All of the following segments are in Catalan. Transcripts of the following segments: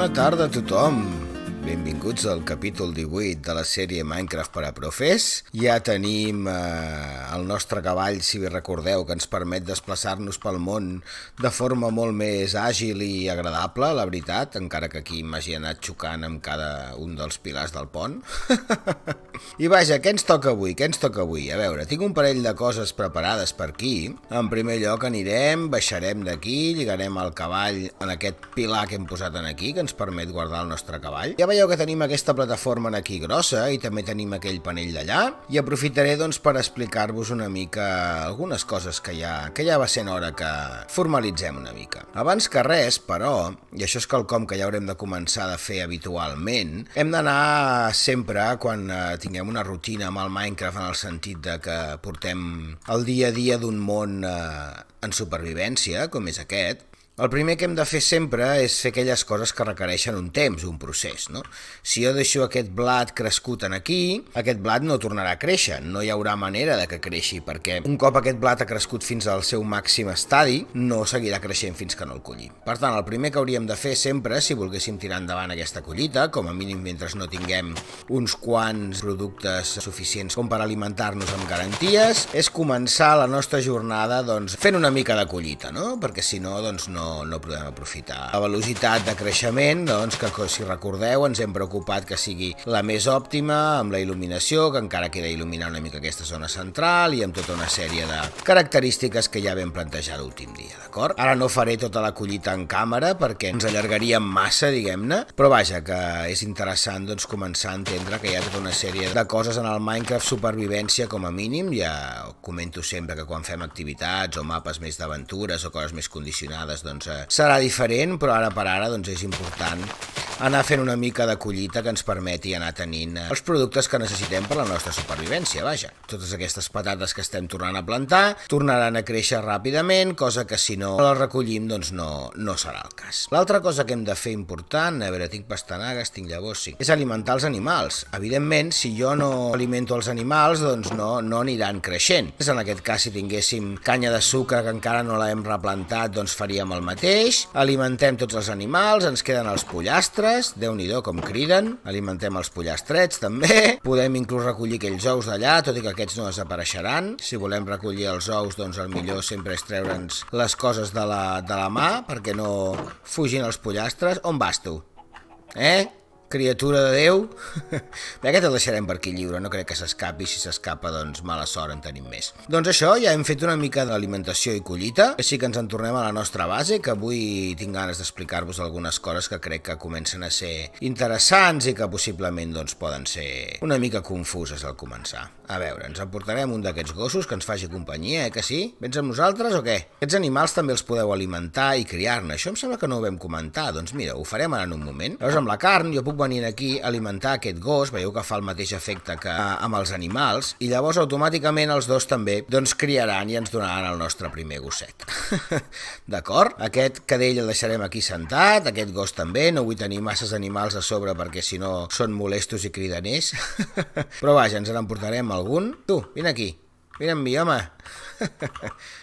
Bona tarda a tothom. Benvinguts al capítol 18 de la sèrie Minecraft per a profes. Ja tenim el nostre cavall, si bé recordeu, que ens permet desplaçar-nos pel món de forma molt més àgil i agradable, la veritat, encara que aquí m'hagi anat xocant amb cada un dels pilars del pont. I vaja, què ens toca avui? A veure, tinc un parell de coses preparades per aquí. En primer lloc anirem, baixarem d'aquí, lligarem el cavall en aquest pilar que hem posat aquí, que ens permet guardar el nostre cavall. Ja veieu que tenim aquesta plataforma aquí grossa i també tenim aquell panell d'allà, i aprofitaré doncs per explicar-vos una mica algunes coses que ja va sent hora que formalitzem una mica. Abans que res, però, i això és quelcom que ja haurem de començar a fer habitualment, hem d'anar sempre, quan tinguem una rutina amb el Minecraft, en el sentit de que portem el dia a dia d'un món en supervivència, com és aquest, el primer que hem de fer sempre és fer aquelles coses que requereixen un temps, un procés, no? Si jo deixo aquest blat crescut aquí, aquest blat no tornarà a créixer, no hi haurà manera de que creixi, perquè un cop aquest blat ha crescut fins al seu màxim estadi, no seguirà creixent fins que no el collim. Per tant, el primer que hauríem de fer sempre, si volguéssim tirar endavant aquesta collita, com a mínim mentre no tinguem uns quants productes suficients com per alimentar-nos amb garanties, és començar la nostra jornada fent una mica de collita, no? Perquè si no, no podem aprofitar la velocitat de creixement, que si recordeu ens hem preocupat que sigui la més òptima, amb la il·luminació, que encara queda il·luminar una mica aquesta zona central i amb tota una sèrie de característiques que ja vam plantejar l'últim dia, d'acord? Ara no faré tota la collita en càmera perquè ens allargaríem massa, diguem-ne, però vaja, que és interessant començar a entendre que hi ha tota una sèrie de coses en el Minecraft supervivència com a mínim. Ja comento sempre que quan fem activitats o mapes més d'aventures o coses més condicionades, serà diferent, però ara per ara és important anar fent una mica de collita que ens permeti anar tenint els productes que necessitem per la nostra supervivència, vaja. Totes aquestes patates que estem tornant a plantar tornaran a créixer ràpidament, cosa que si no les recollim no serà el cas. L'altra cosa que hem de fer important, a veure, tinc pastanagues, tinc llavors, sí, és alimentar els animals. Evidentment, si jo no alimento els animals, no aniran creixent. En aquest cas, si tinguéssim canya de sucre que encara no l'hem replantat, faríem el mateix. Alimentem tots els animals, ens queden els pollastres, Déu-n'hi-do com criden, alimentem els pollastrets també, podem inclús recollir aquells ous d'allà, tot i que aquests no desapareixeran. Si volem recollir els ous, el millor sempre és treure'ns les coses de la mà, perquè no fugin els pollastres. On vas tu? Criatura de Déu? Bé, aquest el deixarem per aquí lliure, no crec que s'escapi. Si s'escapa, mala sort en tenim més. Això, ja hem fet una mica d'alimentació i collita, així que ens en tornem a la nostra base, que avui tinc ganes d'explicar-vos algunes coses que crec que comencen a ser interessants i que possiblement poden ser una mica confuses al començar. A veure, ens emportarem un d'aquests gossos que ens faci companyia, que sí? Vens amb nosaltres o què? Aquests animals també els podeu alimentar i criar-ne. Això em sembla que no ho vam comentar. Mira, ho farem ara en un moment. Llavors, amb la carn jo puc venir aquí a alimentar aquest gos, veieu que fa el mateix efecte que amb els animals, i llavors automàticament els dos també criaran i ens donaran el nostre primer gosset. D'acord? Aquest cadell el deixarem aquí sentat, aquest gos també, no vull tenir masses animals a sobre perquè si no són molestos i cridaners. Però vaja, ens n'emportarem algun. Tu, vine aquí. Vine amb mi, home.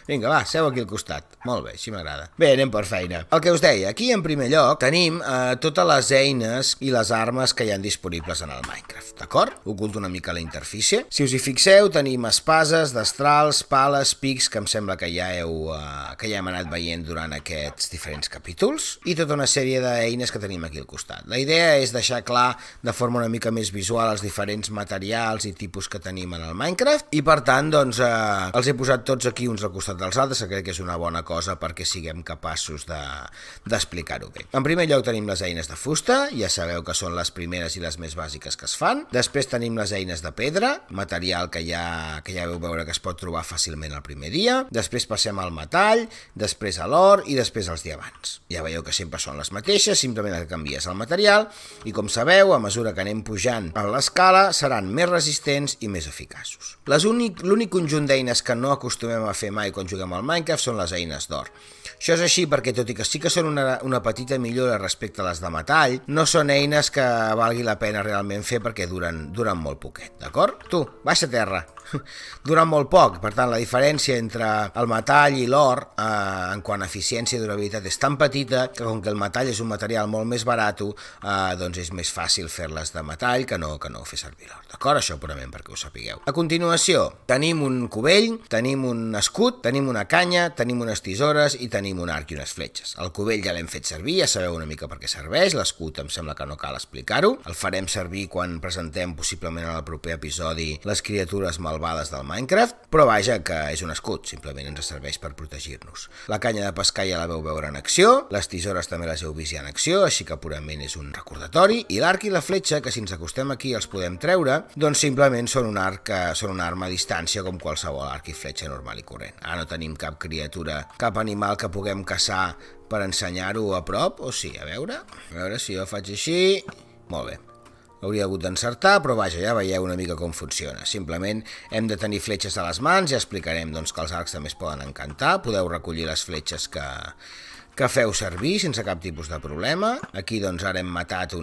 Vinga, va, seu aquí al costat. Molt bé, així m'agrada. Bé, anem per feina. El que us deia, aquí en primer lloc tenim totes les eines i les armes que hi ha disponibles en el Minecraft, d'acord? Oculto una mica la interfície. Si us hi fixeu, tenim espases, destrals, pales, pics, que em sembla que ja hem anat veient durant aquests diferents capítols, i tota una sèrie d'eines que tenim aquí al costat. La idea és deixar clar de forma una mica més visual els diferents materials i tipus que tenim en el Minecraft, i per tant, els he posat tots aquí uns al costat dels altres, que crec que és una bona cosa perquè siguem capaços d'explicar-ho bé. En primer lloc tenim les eines de fusta, ja sabeu que són les primeres i les més bàsiques que es fan. Després tenim les eines de pedra, material que ja veu veure que es pot trobar fàcilment el primer dia. Després passem al metall, després a l'or i després als diamants. Ja veieu que sempre són les mateixes, simplement el que canvies el material, i com sabeu, a mesura que anem pujant a l'escala, seran més resistents i més eficaços. L'únic conjunt d'eines que no acostumem a fer mai quan juguem al Minecraft són les eines d'or. Això és així perquè, tot i que sí que són una petita millora respecte a les de metall, no són eines que valgui la pena realment fer perquè duren molt poquet, d'acord? Tu, baixa a terra. duren molt poc. Per tant, la diferència entre el metall i l'or en quant a eficiència i durabilitat és tan petita que com que el metall és un material molt més barat, doncs és més fàcil fer-les de metall que no fer servir l'or. D'acord? Això purament perquè ho sapigueu. A continuació, tenim un cubell, tenim un escut, tenim una canya, tenim unes tisores i tenim un arc i unes fletxes. El cubell ja l'hem fet servir, ja sabeu una mica per què serveix. L'escut em sembla que no cal explicar-ho. El farem servir quan presentem possiblement en el proper episodi les criatures malvades del Minecraft, però vaja que és un escut, simplement ens serveix per protegir-nos. La canya de pescar ja la veu veure en acció, les tisores també les heu vist ja en acció, així que purament és un recordatori, i l'arc i la fletxa, que si ens acostem aquí els podem treure, doncs simplement són una arma a distància com qualsevol arc i fletxa normal i corrent. Ara no tenim cap criatura, cap animal que puguem caçar per ensenyar-ho a prop, o sí, a veure si jo faig així. Molt bé. Hauria hagut d'encertar, però vaja, ja veieu una mica com funciona. Simplement hem de tenir fletxes a les mans, ja explicarem doncs, que els arcs també es poden encantar, podeu recollir les fletxes que feu servir sense cap tipus de problema. Aquí doncs ara hem matat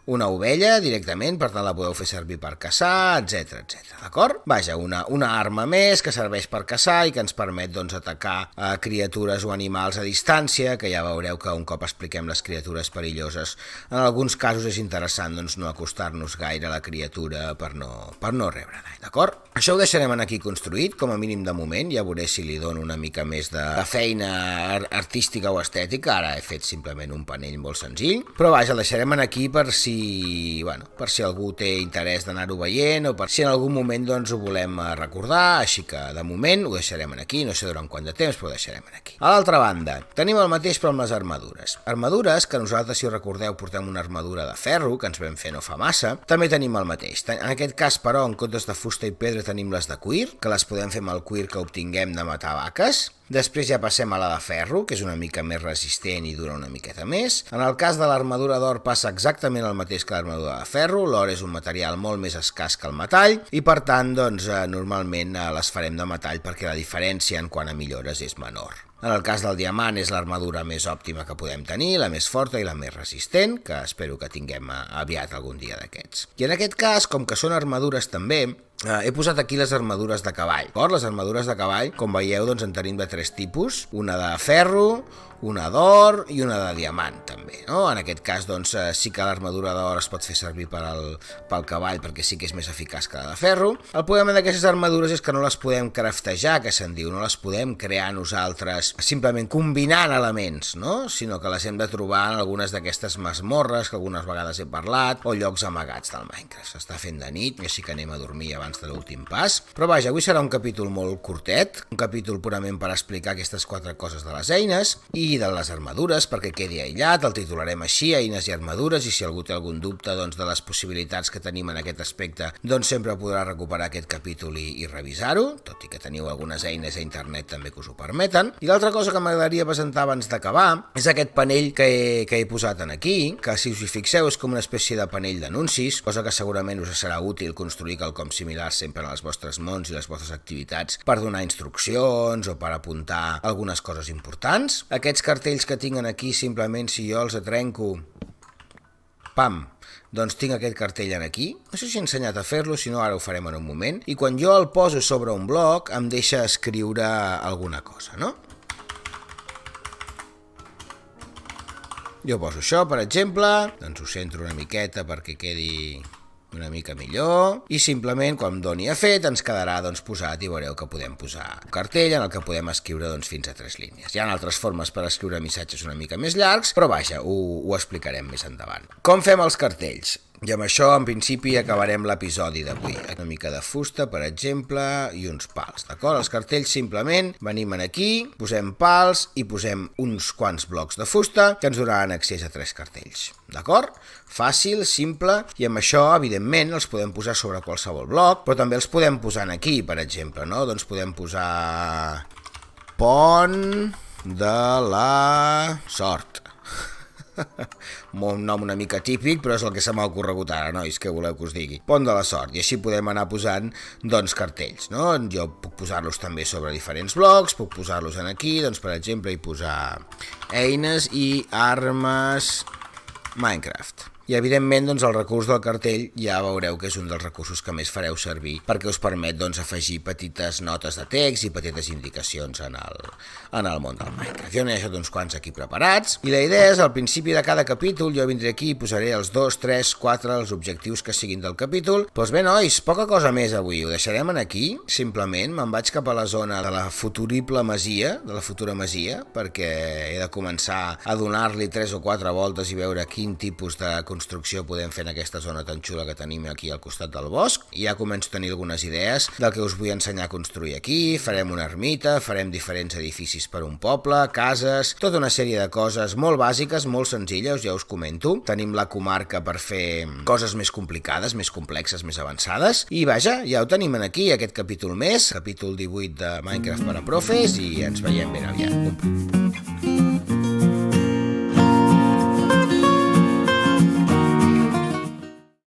una ovella directament, per tant la podeu fer servir per caçar, etc. D'acord? Vaja, una arma més que serveix per caçar i que ens permet doncs, atacar criatures o animals a distància, que ja veureu que un cop expliquem les criatures perilloses, en alguns casos és interessant doncs, no acostar-nos gaire a la criatura per no rebre dany, d'acord? Això ho deixarem aquí construït, com a mínim de moment, ja veuré si li dono una mica més de feina artística o estètica. Ara he fet simplement un panell molt senzill, però vaja, el deixarem aquí per si algú té interès d'anar-ho veient o per si en algun moment doncs, ho volem recordar, així que de moment ho deixarem aquí, no sé durant quant de temps, però ho deixarem aquí. A l'altra banda, tenim el mateix però amb les armadures. Armadures que nosaltres, si ho recordeu, portem una armadura de ferro, que ens vam fer no fa massa, també tenim el mateix. En aquest cas, però, en comptes de fusta i pedra tenim les de cuir, que les podem fer amb el cuir que obtinguem de matar vaques. Després ja passem a la de ferro, que és una mica més resistent i dura una miqueta més. En el cas de l'armadura d'or passa exactament el mateix que l'armadura de ferro. L'or és un material molt més escàs que el metall i per tant doncs, normalment les farem de metall perquè la diferència en quant a millores és menor. En el cas del diamant és l'armadura més òptima que podem tenir, la més forta i la més resistent, que espero que tinguem aviat algun dia d'aquests. I en aquest cas, com que són armadures també, he posat aquí les armadures de cavall. Les armadures de cavall, com veieu, doncs en tenim de 3 tipus, una de ferro, una d'or i una de diamant també, no? En aquest cas doncs, sí que l'armadura d'or es pot fer servir pel cavall perquè sí que és més eficaç que la de ferro. El problema d'aquestes armadures és que no les podem craftejar, que se'n diu, no les podem crear nosaltres simplement combinant elements, no? Sinó que les hem de trobar en algunes d'aquestes masmorres que algunes vegades he parlat o llocs amagats del Minecraft. S'està fent de nit, així que anem a dormir abans de l'últim pas. Però vaja, avui serà un capítol molt curtet, un capítol purament per explicar aquestes 4 coses de les eines i de les armadures perquè quedi aïllat. El titularem així, eines i armadures, i si algú té algun dubte doncs, de les possibilitats que tenim en aquest aspecte, doncs sempre podrà recuperar aquest capítol i revisar-ho, tot i que teniu algunes eines a internet també que us ho permeten. I l'altra cosa que m'agradaria presentar abans d'acabar és aquest panell que he posat aquí, que si us hi fixeu és com una espècie de panell d'anuncis, cosa que segurament us serà útil construir quelcom similar sempre en els vostres mons i les vostres activitats per donar instruccions o per apuntar algunes coses importants. Aquests cartells que tinc aquí, simplement si jo els trenco, pam, doncs tinc aquest cartell aquí. No sé si he ensenyat a fer-lo, si no ara ho farem en un moment. I quan jo el poso sobre un bloc em deixa escriure alguna cosa, no? Jo poso això, per exemple, doncs ho centro una miqueta perquè quedi una mica millor, i simplement quan doni a fet ens quedarà doncs, posat i veureu que podem posar un cartell en el que podem escriure doncs, fins a 3 línies. Hi ha altres formes per escriure missatges una mica més llargs, però vaja, ho explicarem més endavant. Com fem els cartells? I amb això, en principi, acabarem l'episodi d'avui. Una mica de fusta, per exemple, i uns pals, d'acord? Els cartells simplement venim aquí, posem pals i posem uns quants blocs de fusta que ens donaran accés a 3 cartells, d'acord? Fàcil, simple, i amb això, evidentment, els podem posar sobre qualsevol bloc, però també els podem posar aquí, per exemple, no? Doncs podem posar pont de la sort. Un nom una mica típic, però és el que se m'ha ocorregut ara, nois, què voleu que us digui? Pont de la sort, i així podem anar posant doncs cartells, no? Jo puc posar-los també sobre diferents blocs, puc posar-los aquí, doncs per exemple, i posar eines i armes Minecraft. I evidentment doncs, el recurs del cartell ja veureu que és un dels recursos que més fareu servir perquè us permet doncs, afegir petites notes de text i petites indicacions en el món del Minecraft. Jo n'he deixat uns quants aquí preparats i la idea és al principi de cada capítol jo vindré aquí i posaré els 2, 3, 4 els objectius que siguin del capítol. Doncs bé nois, poca cosa més avui, ho deixarem aquí, simplement me'n vaig cap a la zona de la futura masia, perquè he de començar a donar-li 3 o 4 voltes i veure quin tipus de construcció podem fer en aquesta zona tan xula que tenim aquí al costat del bosc. I ja començo a tenir algunes idees del que us vull ensenyar a construir aquí. Farem una ermita, farem diferents edificis per un poble, cases, tota una sèrie de coses molt bàsiques, molt senzilles, ja us comento. Tenim la comarca per fer coses més complicades, més complexes, més avançades. I vaja, ja ho tenim aquí, aquest capítol més, capítol 18 de Minecraft per a profes, i ens veiem ben aviat.